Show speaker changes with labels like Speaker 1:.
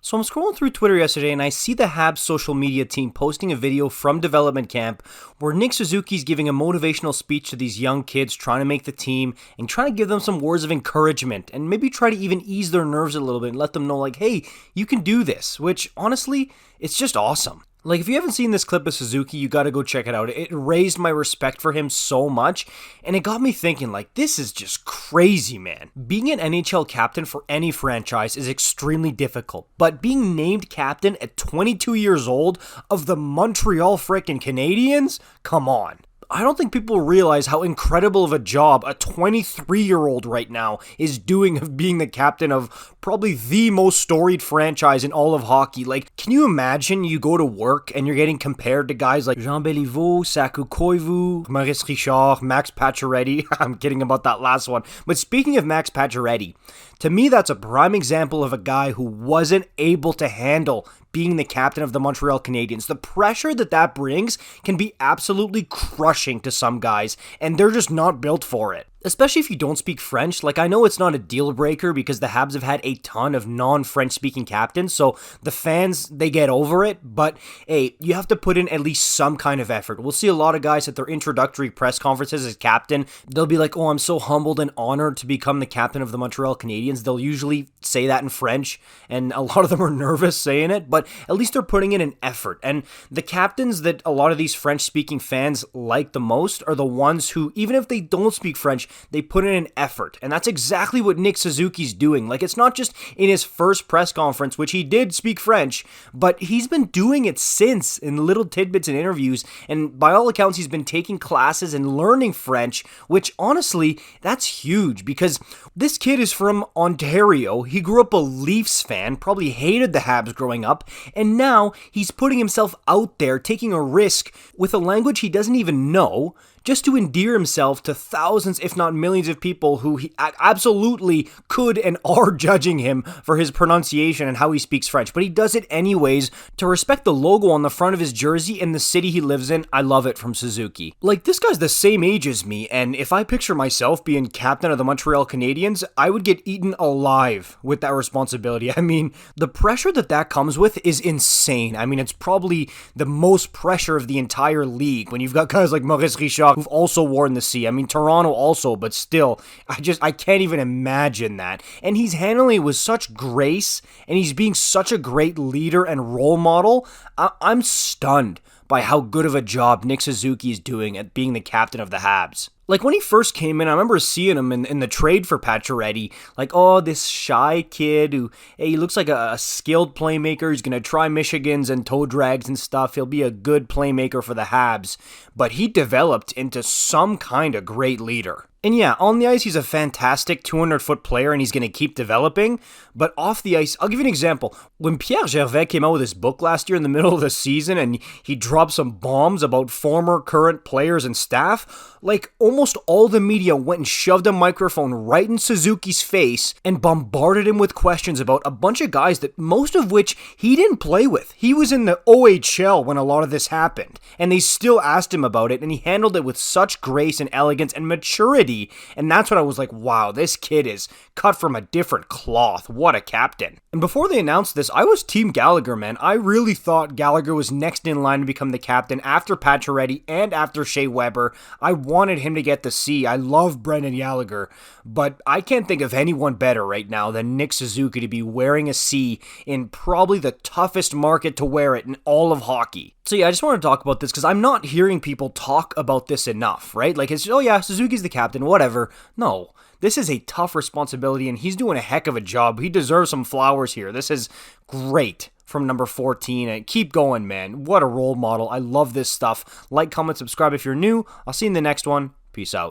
Speaker 1: So I'm scrolling through Twitter yesterday and I see the Habs social media team posting a video from development camp where Nick Suzuki's giving a motivational speech to these young kids trying to make the team and trying to give them some words of encouragement and maybe try to even ease their nerves a little bit and let them know like, hey, you can do this, which honestly, it's just awesome. Like, if you haven't seen this clip of Suzuki, you gotta go check it out. It raised my respect for him so much, and it got me thinking, like, this is just crazy, man. Being an NHL captain for any franchise is extremely difficult, but being named captain at 22 years old of the Montreal frickin' Canadiens? Come on. I don't think people realize how incredible of a job a 23-year-old right now is doing of being the captain of probably the most storied franchise in all of hockey. Like, can you imagine you go to work and you're getting compared to guys like Jean Béliveau, Saku Koivu, Maurice Richard, Max Pacioretty? I'm kidding about that last one. But speaking of Max Pacioretty, to me that's a prime example of a guy who wasn't able to handle being the captain of the Montreal Canadiens. The pressure that brings can be absolutely crushing to some guys, and they're just not built for it. Especially if you don't speak French. Like, I know it's not a deal breaker because the Habs have had a ton of non-French speaking captains, so the fans, they get over it, but hey, you have to put in at least some kind of effort. We'll see a lot of guys at their introductory press conferences as captain. They'll be like, oh, I'm so humbled and honored to become the captain of the Montreal Canadiens. They'll usually say that in French, and a lot of them are nervous saying it, but at least they're putting in an effort. And the captains that a lot of these French-speaking fans like the most are the ones who, even if they don't speak French, they put in an effort, and that's exactly what Nick Suzuki's doing. Like, it's not just in his first press conference, which he did speak French, but he's been doing it since in little tidbits and interviews, and by all accounts, he's been taking classes and learning French, which honestly, that's huge, because this kid is from Ontario. He grew up a Leafs fan, probably hated the Habs growing up, and now he's putting himself out there, taking a risk with a language he doesn't even know, just to endear himself to thousands, if not millions of people who he absolutely could and are judging him for his pronunciation and how he speaks French. But he does it anyways to respect the logo on the front of his jersey and the city he lives in. I love it from Suzuki. Like, this guy's the same age as me, and if I picture myself being captain of the Montreal Canadiens, I would get eaten alive with that responsibility. I mean, the pressure that comes with is insane. I mean, it's probably the most pressure of the entire league when you've got guys like Maurice Richard who've also worn the C. I mean, Toronto also, but still, I can't even imagine that. And he's handling it with such grace, and he's being such a great leader and role model. I'm stunned by how good of a job Nick Suzuki is doing at being the captain of the Habs. Like, when he first came in, I remember seeing him in the trade for Pacioretty. Like, oh, this shy kid who, hey, he looks like a skilled playmaker. He's going to try Michigans and toe drags and stuff. He'll be a good playmaker for the Habs. But he developed into some kind of great leader. And yeah, on the ice, he's a fantastic 200-foot player, and he's going to keep developing. But off the ice, I'll give you an example. When Pierre Gervais came out with his book last year in the middle of the season, and he dropped some bombs about former, current players and staff, like, almost all the media went and shoved a microphone right in Suzuki's face and bombarded him with questions about a bunch of guys that most of which he didn't play with. He was in the OHL when a lot of this happened, and they still asked him about it, and he handled it with such grace and elegance and maturity. And that's when I was like, wow, this kid is cut from a different cloth. What a captain. And before they announced this, I was Team Gallagher, man. I really thought Gallagher was next in line to become the captain after Pacioretty and after Shea Weber. I wanted him to get the C. I love Brendan Gallagher, but I can't think of anyone better right now than Nick Suzuki to be wearing a C in probably the toughest market to wear it in all of hockey. So yeah, I just want to talk about this because I'm not hearing people talk about this enough, right? Like, it's, oh yeah, Suzuki's the captain, whatever. No, this is a tough responsibility, and he's doing a heck of a job. He deserves some flowers here. This is great from number 14, and keep going, man. What a role model. I love this stuff. Like, comment, subscribe if you're new. I'll see you in the next one. Peace out.